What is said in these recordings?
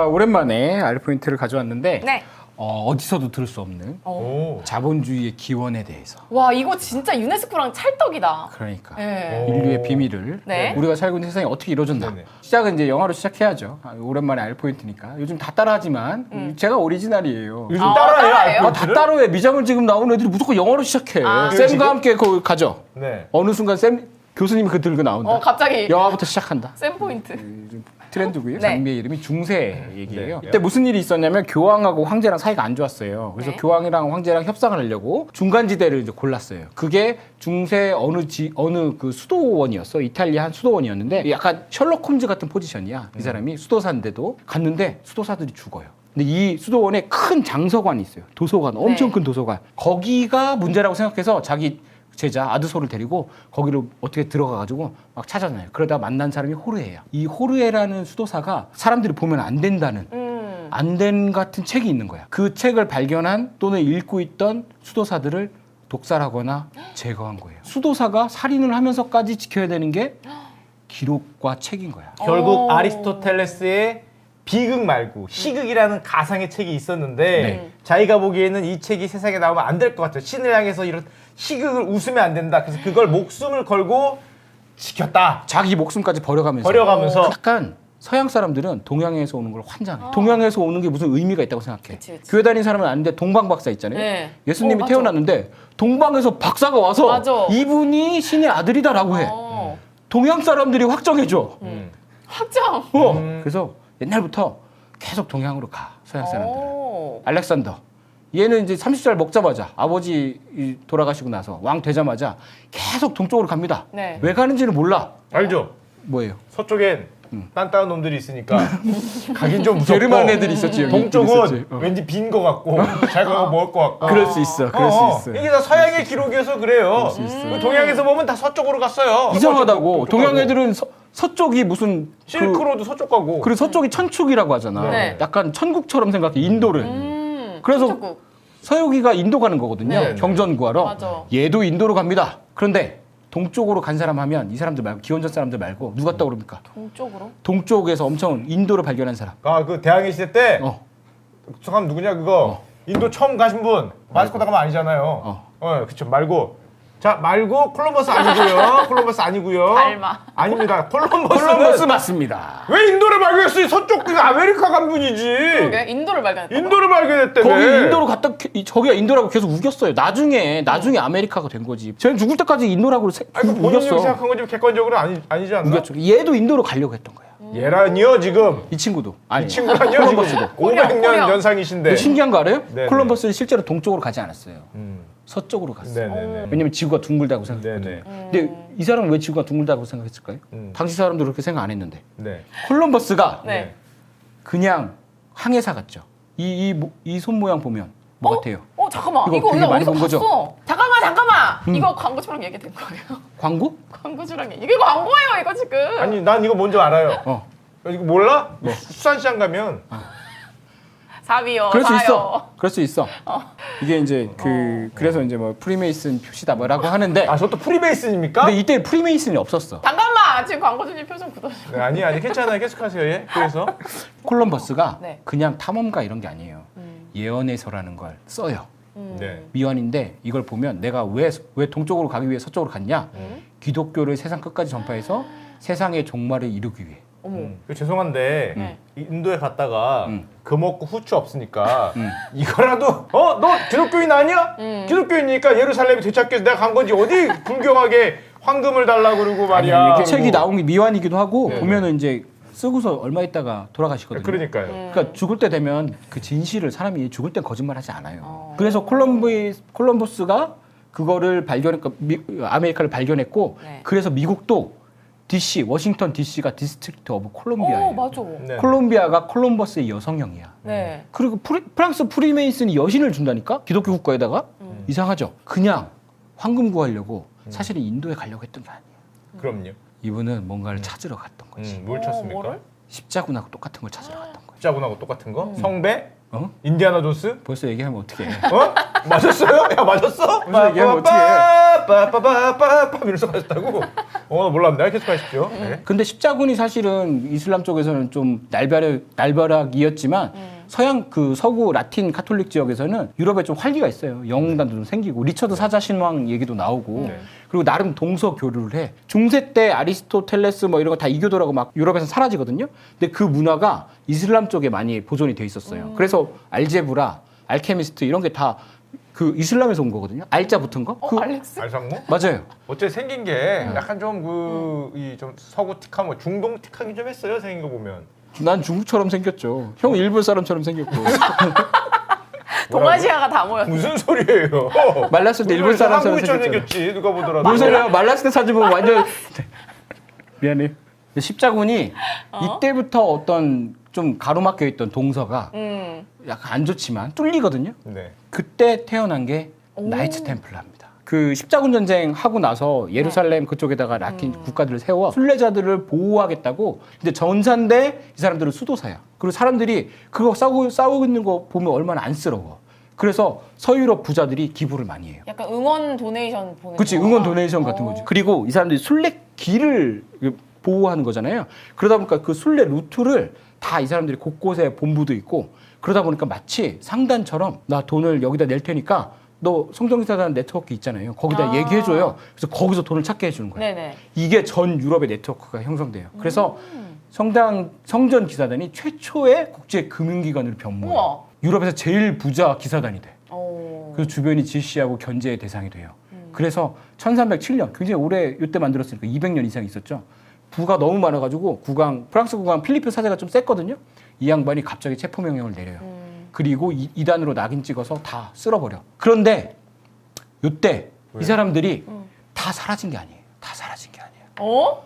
오랜만에 알포인트를 가져왔는데 네. 어디서도 들을 수 없는 자본주의의 기원에 대해서. 와, 이거 진짜 유네스코랑 찰떡이다. 그러니까 네. 인류의 비밀을 네. 우리가 살고 있는 세상이 어떻게 이루어졌나. 네네. 시작은 이제 영화로 시작해야죠. 오랜만에 알포인트니까. 요즘 다 따라하지만 제가 오리지널이에요. 요즘 아, 따라해요? 따라해요? 다 따로해. 미장을 지금 나오는 애들이 무조건 영어로 시작해. 아. 쌤과 지금? 함께 그거 가죠. 네. 어느 순간 쌤 교수님이 그 들고 나온다. 갑자기 영화부터 시작한다. 쌤 포인트. 요즘 트렌드고요. 네. 장미의 이름이 중세 얘기예요. 네. 이때 무슨 일이 있었냐면 교황하고 황제랑 사이가 안 좋았어요. 그래서 네. 교황이랑 황제랑 협상을 하려고 중간지대를 이제 골랐어요. 그게 중세 어느 그 수도원이었어. 이탈리아 한 수도원이었는데 약간 셜록 홈즈 같은 포지션이야. 이 사람이 수도사인데도 갔는데 수도사들이 죽어요. 근데 이 수도원에 큰 장서관이 있어요. 도서관, 엄청 네. 큰 도서관. 거기가 문제라고 생각해서 자기 제자 아드소를 데리고 거기로 어떻게 들어가가지고 막 찾아다녀요. 그러다 만난 사람이 호르헤야. 이 호르헤라는 수도사가 사람들이 보면 안 된다는 안 된 같은 책이 있는 거야. 그 책을 발견한 또는 읽고 있던 수도사들을 독살하거나 제거한 거예요. 수도사가 살인을 하면서까지 지켜야 되는 게 기록과 책인 거야. 결국 아리스토텔레스의 비극 말고 희극이라는 가상의 책이 있었는데 네. 자기가 보기에는 이 책이 세상에 나오면 안 될 것 같아요. 신을 향해서 이런 희극을 웃으면 안 된다. 그래서 그걸 목숨을 걸고 지켰다. 자기 목숨까지 버려가면서. 버려가면서 약간 서양 사람들은 동양에서 오는 걸 환장해. 동양에서 오는 게 무슨 의미가 있다고 생각해. 그치, 그치. 교회 다니는 사람은 아는데 동방 박사 있잖아요. 네. 예수님이 맞아. 태어났는데 동방에서 박사가 와서 맞아. 이분이 신의 아들이다라고 해. 동양 사람들이 확정해줘. 확정. 그래서 옛날부터 계속 동양으로 가. 서양 사람들은. 오. 알렉산더. 얘는 이제 30살 먹자마자 아버지 돌아가시고 나서 왕 되자마자 계속 동쪽으로 갑니다. 네. 왜 가는지는 몰라. 알죠? 뭐예요? 서쪽엔 딴딴한 놈들이 있으니까 가긴 좀 무섭고 게르만 애들이 있었지. 여기 동쪽은 있었지. 왠지 빈 거 같고 잘 가고 먹을 거 같고 그럴 수 있어. 그럴 수 있어. 이게 다 서양의 기록이어서 그래요. 동양에서 보면 다 서쪽으로 갔어요. 이상하다고. 서쪽 동양 가고. 애들은 서쪽이 무슨 실크로드 서쪽 가고. 그리고 서쪽이 천축이라고 하잖아. 네. 약간 천국처럼 생각해. 인도를. 그래서 천국국. 서유기가 인도 가는 거거든요. 네. 경전 구하러. 맞아. 얘도 인도로 갑니다. 그런데 동쪽으로 간 사람 하면 이 사람들 말고 기원전 사람들 말고 누가 떠오릅니까? 동쪽으로? 동쪽에서 엄청 인도를 발견한 사람. 그 대항해 시대 때 어. 잠깐 누구냐 그거 인도 처음 가신 분 바스코 다가마 아니잖아요. 그쵸 말고 자 말고 콜럼버스 아니고요. 콜럼버스 아니고요. 닮아. 아닙니다. 콜럼버스 맞습니다. 왜 인도를 발견했어요? 서쪽 그 아메리카 간 분이지. 그러게 인도를 발견했다. 인도를 발견했다며. 거기 인도로 갔다 저기가 인도라고 계속 우겼어요. 나중에 아메리카가 된 거지. 쟤는 죽을 때까지 인도라고 본인이 우겼어. 생각한 거지 객관적으로 아니지 않나? 우겼죠. 얘도 인도로 가려고 했던 거야. 얘라니요 지금. 이 친구도. 아니, 이 친구라니요 지금. 콜럼버스도. 500년 코리아. 연상이신데. 신기한 거 알아요? 네네. 콜럼버스는 실제로 동쪽으로 가지 않았어요. 서쪽으로 갔어요. 네네네. 왜냐면 지구가 둥글다고 생각했거든요. 네네. 근데 이 사람은 왜 지구가 둥글다고 생각했을까요? 당시 사람도 그렇게 생각 안 했는데. 네. 콜럼버스가 네. 그냥 항해사 같죠. 이 손 모양 보면 뭐 같아요? 잠깐만. 이거 이거 되게 나 많이 어디서 본 거죠? 봤어. 잠깐만. 이거 광고주랑 얘기된 거예요. 광고? 광고주랑 이게 광고예요, 이거 지금. 아니 난 이거 뭔지 알아요. 이거 몰라? 뭐? 수산시장 가면 사비요. 그럴 수 사요. 있어. 그럴 수 있어. 이게 이제 그래서 이제 뭐 프리메이슨 표시다 뭐라고 하는데. 저것도 프리베이스입니까? 근데 이때 프리메이슨이 없었어. 잠깐만. 지금 광고주님 표정 굳어져. 네, 아니 괜찮아요. 계속하세요. 예. 그래서 콜럼버스가 네. 그냥 탐험가 이런 게 아니에요. 예언의서라는 걸 써요. 네. 미완인데 이걸 보면 내가 왜 동쪽으로 가기 위해 서쪽으로 갔냐? 기독교를 세상 끝까지 전파해서 세상의 종말을 이루기 위해. 죄송한데 네. 인도에 갔다가 금 없고 후추 없으니까 음. 이거라도 너 기독교인 아니야? 기독교인이니까 예루살렘에 되찾기 위해서 내가 간 거지 어디 불경하게 황금을 달라고 그러고 말이야. 이 책이 나온 게 미완이기도 하고 네. 보면은 이제 쓰고서 얼마 있다가 돌아가시거든요. 그러니까요. 그러니까 죽을 때 되면 그 진실을 사람이 죽을 땐 거짓말하지 않아요. 그래서 콜럼버스가 그거를 발견했고 아메리카를 발견했고 네. 그래서 미국도 DC 워싱턴 DC가 디스트릭트 오브 콜롬비아예요. 맞아. 네. 콜롬비아가 콜럼버스의 여성형이야. 네. 그리고 프랑스 프리메이슨이 여신을 준다니까? 기독교 국가에다가? 이상하죠? 그냥 황금 구하려고 사실은 인도에 가려고 했던 게 아니에요. 그럼요. 이분은 뭔가를 찾으러 갔던 거지. 뭘 쳤습니까? 뭐를? 십자군하고 똑같은 걸 찾으러 갔던 거지. 십자군하고 똑같은 거? 성배? 어? 인디아나 존스? 벌써 얘기하면 어떡해. 맞았어요? 야 맞았어? 무슨 얘기하면 어떡해. 빠빠빠빠빠 이러면서 가셨다고? 몰랐네. 계속 하십시오. 네. 근데 십자군이 사실은 이슬람 쪽에서는 좀 날벼락이었지만 서양 그 서구 라틴 카톨릭 지역에서는 유럽에 좀 활기가 있어요. 영웅단도 좀 생기고 리처드 사자 신왕 얘기도 나오고 그리고 나름 동서 교류를 해. 중세 때 아리스토텔레스 뭐 이런 거 다 이교도라고 막 유럽에서 사라지거든요. 근데 그 문화가 이슬람 쪽에 많이 보존이 돼 있었어요. 그래서 알제브라, 알케미스트 이런 게 다 그 이슬람에서 온 거거든요. 알자 붙은 거? 알렉스? 알상무? 맞아요. 어째 생긴 게 약간 좀 좀 서구 틱하고 중동 틱하긴 좀 했어요. 생긴 거 보면. 난 중국처럼 생겼죠. 형 일본 사람처럼 생겼고. 동아시아가 다 모였어. 무슨 소리예요? 말랐을 때 일본 사람처럼 한국처럼 생겼죠. 생겼지. 누가 보더라도. 무슨 소리야? 말랐을 때 사진 보면 완전 미안해. 십자군이 이때부터 어떤 좀 가로막혀 있던 동서가 약간 안 좋지만 뚫리거든요. 네. 그때 태어난 게 나이츠 템플러입니다. 그 십자군 전쟁 하고 나서 예루살렘 그쪽에다가 라틴 국가들을 세워 순례자들을 보호하겠다고. 근데 전사인데 이 사람들은 수도사야. 그리고 사람들이 그거 싸우고 있는 거 보면 얼마나 안쓰러워. 그래서 서유럽 부자들이 기부를 많이 해요. 약간 응원 도네이션 보는 그렇지, 거. 응원 도네이션 같은 거지. 그리고 이 사람들이 순례길을 보호하는 거잖아요. 그러다 보니까 그 순례 루트를 다 이 사람들이 곳곳에 본부도 있고 그러다 보니까 마치 상단처럼 나 돈을 여기다 낼 테니까 너 성전기사단 네트워크 있잖아요. 거기다 얘기해줘요. 그래서 거기서 돈을 찾게 해주는 거예요. 네네. 이게 전 유럽의 네트워크가 형성돼요. 그래서 성전 기사단이 최초의 국제 금융기관으로 변모해요. 우와. 유럽에서 제일 부자 기사단이 돼. 오. 그래서 주변이 질시하고 견제의 대상이 돼요. 그래서 1307년, 굉장히 오래 이때 만들었으니까 200년 이상 있었죠. 부가 너무 많아가지고 프랑스 국왕 필리프 사제가 좀 셌거든요. 이 양반이 갑자기 체포명령을 내려요. 그리고 이단으로 낙인 찍어서 다 쓸어버려. 그런데 이때 이 사람들이 다 사라진 게 아니에요. 다 사라진 게 아니에요. 어?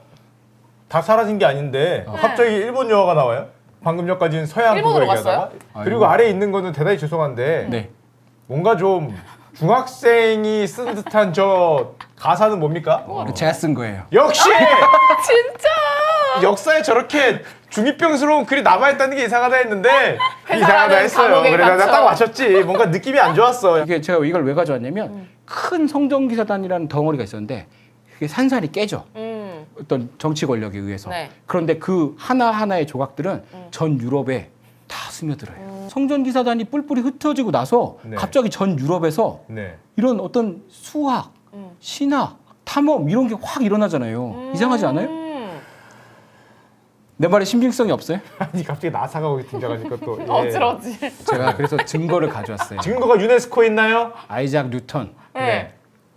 다 사라진 게 아닌데 갑자기 일본 영화가 나와요. 방금 전까지는 서양 그거 일본으로 얘기하다가 갔어요? 그리고 아래에 있는 거는 대단히 죄송한데 네. 뭔가 좀 중학생이 쓴 듯한 저 가사는 뭡니까? 제가 쓴 거예요. 역시 진짜! 역사에 저렇게 중이병스러운 글이 남아있다는 게 이상하다 했는데 이상하다 회사라는 했어요. 감옥에 그래 나 딱 갇혀. 맞췄지. 뭔가 느낌이 안 좋았어. 이게 제가 이걸 왜 가져왔냐면 큰 성전기사단이라는 덩어리가 있었는데 그게 산산이 깨져. 어떤 정치 권력에 의해서. 네. 그런데 그 하나하나의 조각들은 전 유럽에 다 스며들어요. 성전기사단이 뿔뿔이 흩어지고 나서 네. 갑자기 전 유럽에서 네. 이런 어떤 수학, 신학, 탐험 이런 게 확 일어나잖아요. 이상하지 않아요? 내 말에 신빙성이 없어요? 아니 갑자기 나사가 거기 등장하니까 또 예. 어지러지. 제가 그래서 증거를 가져왔어요. 증거가 유네스코에 있나요? 아이작 뉴턴. 네.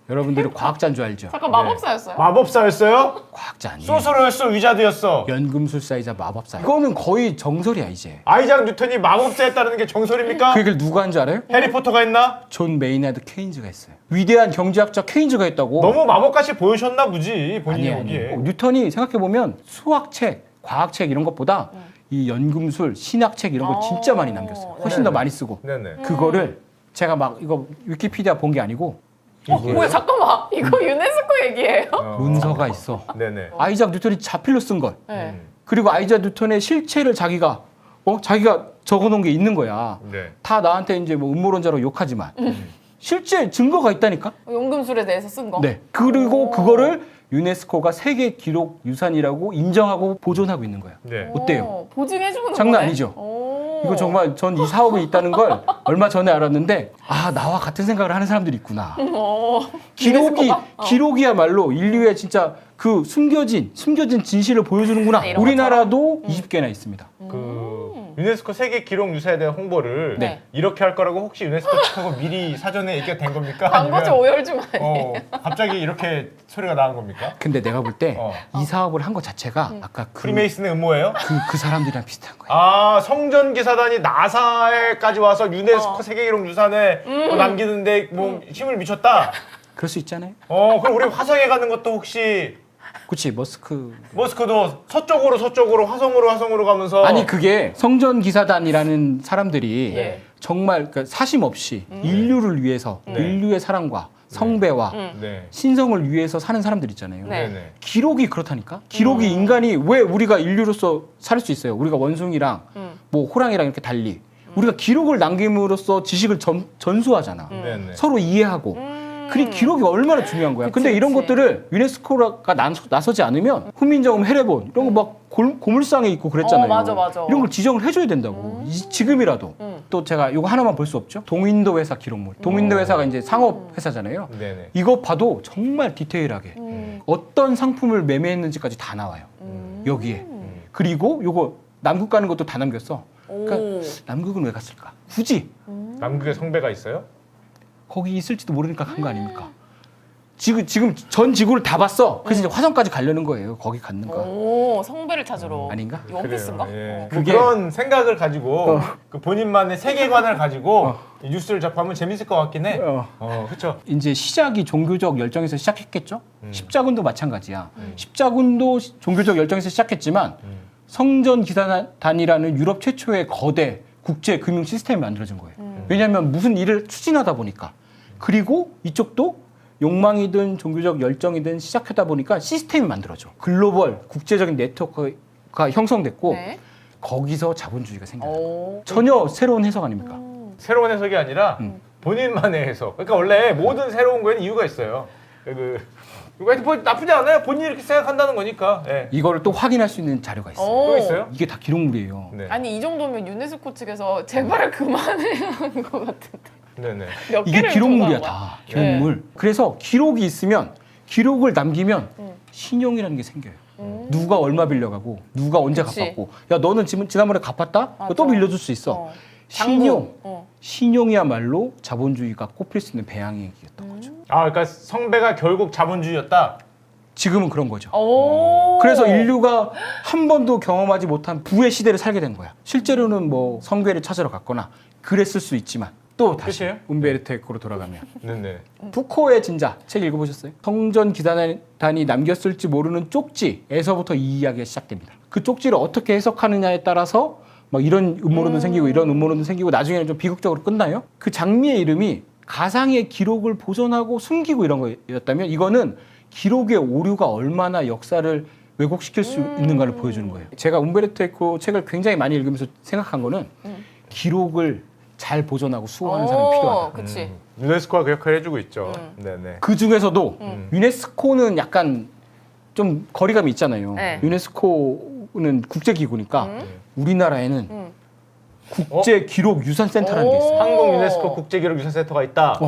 여러분들이 과학자인 줄 알죠? 잠깐 마법사였어요? 마법사였어요? 과학자 아니에요. 소설가였어? 위자드였어? 연금술사이자 마법사. 이거는 거의 정설이야 이제. 아이작 뉴턴이 마법사였다는 게 정설입니까? 그 얘기를 누가 한 줄 알아요? 해리포터가 했나? 존 메이나드 케인즈가 했어요. 위대한 경제학자 케인즈가 했다고. 너무 마법같이 보였나 보지 본인이 아니 보기에. 뉴턴이 생각해 보면 수학책, 과학책 이런 것보다 이 연금술, 신학책 이런 거 진짜 많이 남겼어요. 훨씬 더 네네. 많이 쓰고. 네네. 그거를 제가 막 이거 위키피디아 본 게 아니고 뭐야 잠깐만 이거 유네스코 얘기예요? 문서가 있어. 네네. 아이작 뉴턴이 자필로 쓴 걸. 네. 그리고 아이작 뉴턴의 실체를 자기가 적어놓은 게 있는 거야. 네. 다 나한테 이제 뭐 음모론자로 욕하지만 실제 증거가 있다니까. 연금술에 대해서 쓴 거? 네. 그리고 오. 그거를 유네스코가 세계 기록 유산이라고 인정하고 보존하고 있는 거야. 네. 어때요? 보증해주는 장난 거네? 아니죠? 오. 이거 정말 전 이 사업이 있다는 걸 얼마 전에 알았는데 아 나와 같은 생각을 하는 사람들이 있구나. 유네스코가? 기록이야말로 인류의 진짜 그 숨겨진 진실을 보여주는구나. 이런 우리나라도 20개나 있습니다. 그 유네스코 세계 기록 유산에 대한 홍보를 네. 이렇게 할 거라고 혹시 유네스코 측하고 미리 사전에 얘기가 된 겁니까? 광고주 오열중 아니에요? 갑자기 이렇게 소리가 나는 겁니까? 근데 내가 볼 때 이 어. 사업을 한 것 자체가 아까 프리메이슨의 음모예요? 그 사람들이랑 비슷한 거야. 아 성전기사단이 나사에까지 와서 유네스코 세계 기록 유산에 남기는데 뭐 힘을 미쳤다. 그럴 수 있잖아요. 그럼 우리 화성에 가는 것도 혹시 그치 머스크도 서쪽으로 화성으로 가면서 아니 그게 성전 기사단이라는 사람들이 예. 정말 그러니까 사심 없이 인류를 위해서 네. 인류의 사랑과 성배와 네. 신성을 위해서 사는 사람들 있잖아요. 네. 네네. 기록이 그렇다니까. 기록이 인간이 왜 우리가 인류로서 살 수 있어요? 우리가 원숭이랑 뭐 호랑이랑 이렇게 달리 우리가 기록을 남김으로써 지식을 전수하잖아. 네네. 서로 이해하고. 그 기록이 얼마나 중요한 거야. 근데 이런 그치. 것들을 유네스코가 나서지 않으면 훈민정음, 해례본 이런 거 막 고물상에 있고 그랬잖아요. 맞아. 이런 걸 지정을 해줘야 된다고. 지금이라도. 또 제가 이거 하나만 볼 수 없죠. 동인도 회사 기록물. 동인도 회사가 이제 상업 회사잖아요. 네네. 이거 봐도 정말 디테일하게 어떤 상품을 매매했는지까지 다 나와요. 여기에. 그리고 요거 남극 가는 것도 다 남겼어. 그러니까 오. 남극은 왜 갔을까? 굳이 남극에 성배가 있어요? 거기 있을지도 모르니까 간 거 아닙니까? 지금 전 지구를 다 봤어. 그래서 이제 화성까지 가려는 거예요. 거기 갔는 거. 오, 성배를 찾으러. 아닌가? 원피스인가? 그래요, 예. 어. 그게- 그런 생각을 가지고 그 본인만의 세계관을 가지고 이 뉴스를 접하면 재밌을 것 같긴 해. 그렇죠. 이제 시작이 종교적 열정에서 시작했겠죠? 십자군도 마찬가지야. 십자군도 종교적 열정에서 시작했지만 성전 기사단이라는 유럽 최초의 거대 국제 금융 시스템이 만들어진 거예요. 왜냐하면 무슨 일을 추진하다 보니까. 그리고 이쪽도 욕망이든 종교적 열정이든 시작하다 보니까 시스템이 만들어져. 글로벌 국제적인 네트워크가 형성됐고 네. 거기서 자본주의가 생겨요. 오. 전혀 새로운 해석 아닙니까? 새로운 해석이 아니라 본인만의 해석. 그러니까 원래 모든 새로운 거에는 이유가 있어요. 뭐 나쁘지 않아요. 본인이 이렇게 생각한다는 거니까. 예. 이거를 또 확인할 수 있는 자료가 있어요. 오. 또 있어요? 이게 다 기록물이에요. 네. 아니 이 정도면 유네스코 측에서 제발 그만해야 하는 것 같은데. 네네. 몇 이게 개를 기록물이야 조사한 거야? 다 기록물. 그래서 기록이 있으면 기록을 남기면 신용이라는 게 생겨요. 누가 얼마 빌려가고 누가 언제 그치. 갚았고 야 너는 지난번에 갚았다? 그거 또 맞아. 빌려줄 수 있어. 어. 신용. 어. 신용이야말로 자본주의가 꼽힐 수 있는 배양액이었던 거죠. 아, 그러니까 성배가 결국 자본주의였다. 지금은 그런 거죠. 오. 그래서 인류가 한 번도 경험하지 못한 부의 시대를 살게 된 거야. 실제로는 뭐 성괴를 찾으러 갔거나 그랬을 수 있지만 또 다시 끝이에요? 움베르토 에코로 돌아가면 네네. 푸코의 진자 책 읽어보셨어요? 성전 기사단이 남겼을지 모르는 쪽지에서부터 이 이야기가 시작됩니다. 그 쪽지를 어떻게 해석하느냐에 따라서 막 이런 음모론도 생기고 이런 음모론도 생기고 나중에는 좀 비극적으로 끝나요. 그 장미의 이름이 가상의 기록을 보존하고 숨기고 이런 거였다면 이거는 기록의 오류가 얼마나 역사를 왜곡시킬 수 있는가를 보여주는 거예요. 제가 움베르토 에코 책을 굉장히 많이 읽으면서 생각한 거는 기록을 잘 보존하고 수호하는 사람이 필요하다. 그치. 유네스코가 그 역할을 해주고 있죠. 네네. 그 중에서도 유네스코는 약간 좀 거리감이 있잖아요. 네. 유네스코는 국제기구니까 우리나라에는 국제기록유산센터라는 게 있어요. 한국 유네스코 국제기록유산센터가 있다.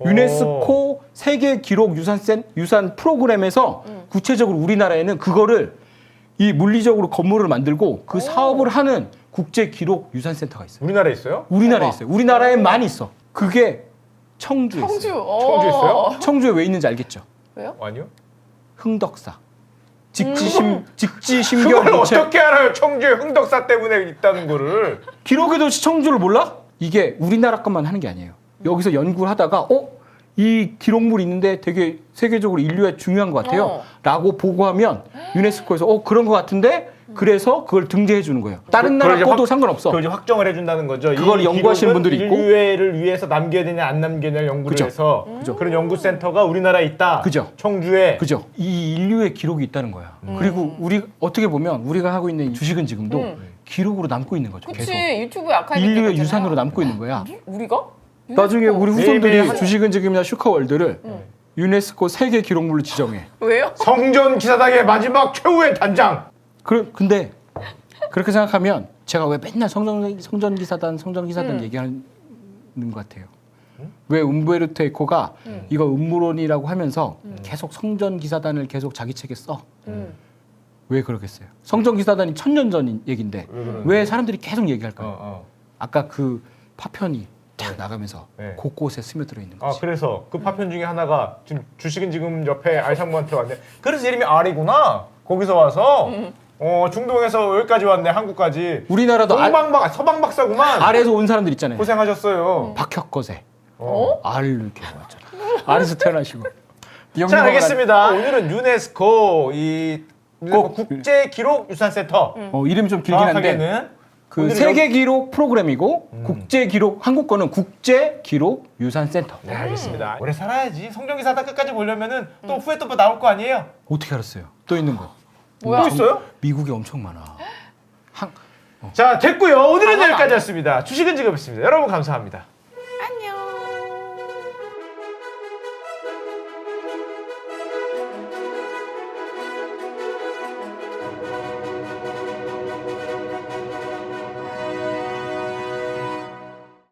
유네스코 세계기록유산 프로그램에서 구체적으로 우리나라에는 그거를 이 물리적으로 건물을 만들고 그 사업을 하는 국제기록유산센터가 있어요. 우리나라에 있어요? 우리나라에 있어요. 우리나라에만 있어. 그게 청주에 있어요. 청주. 청주 있어요? 청주에 왜 있는지 알겠죠? 왜요? 아니요. 흥덕사. 직지심경 그걸 노체. 어떻게 알아요? 청주에 흥덕사 때문에 있다는 거를. 기록의 도시 청주를 몰라? 이게 우리나라 것만 하는 게 아니에요. 여기서 연구를 하다가 이 기록물이 있는데 되게 세계적으로 인류에 중요한 것 같아요. 라고 보고하면 유네스코에서 그런 것 같은데 그래서 그걸 등재해 주는 거예요. 다른 나라 거도 상관없어. 그걸 이제 확정을 해준다는 거죠. 그걸 이 연구하시는 기록은 분들이 있고. 인류를 위해서 남겨야 되냐 안 남겨야 되냐 연구를 그죠. 해서 그런 연구센터가 우리나라에 있다. 그죠. 청주에. 그죠? 이 인류의 기록이 있다는 거야. 그리고 우리 어떻게 보면 우리가 하고 있는 주식은 지금도 기록으로 남고 있는 거죠. 그치. 계속. 유튜브에 아카이브 인류의 있겠잖아요. 유산으로 남고 있는 거야. 우리가? 나중에 우리 매일매일 후손들이 하죠. 주식은 지금이나 슈카월드를 유네스코 세계 기록물로 지정해. 왜요? 성전 기사당의 마지막 최후의 단장. 근데 그렇게 생각하면 제가 왜 맨날 성전기사단 얘기하는 것 같아요. 왜 움베르토 에코가 이거 음모론이라고 하면서 계속 성전기사단을 계속 자기 책에 써? 왜 그러겠어요? 성전기사단이 1000년 전 얘긴데 왜 사람들이 계속 얘기할까요? 아까 그 파편이 딱 나가면서 네. 곳곳에 스며들어 있는 거지. 그래서 그 파편 중에 하나가 지금 주식은 지금 옆에 알상무한테 왔네. 그래서 이름이 R이구나. 거기서 와서 중동에서 여기까지 왔네. 한국까지. 우리나라도 서방 박사구만. 아래에서 온 사람들 있잖아요. 고생하셨어요. 박혁거세. 어? 알을 이렇게 왔잖아. 알에서 태어나시고. 자, 알겠습니다. 오늘은 유네스코 꼭 국제기록유산센터. 이름이 좀 길긴 한데 정확하게는 그 오늘은 세계 기록 프로그램이고 국제 기록 한국 거는 국제 기록 유산센터. 네, 알겠습니다. 오래 살아야지. 성전기사단 끝까지 보려면은 또 후에 또 나올 거 아니에요? 어떻게 알았어요? 또 있는 거. 뭐야? 또 있어요? 미국에 엄청 많아. 자, 됐고요. 오늘은 하나도 안 여기까지였습니다. 주식은 지금했습니다. 여러분 감사합니다.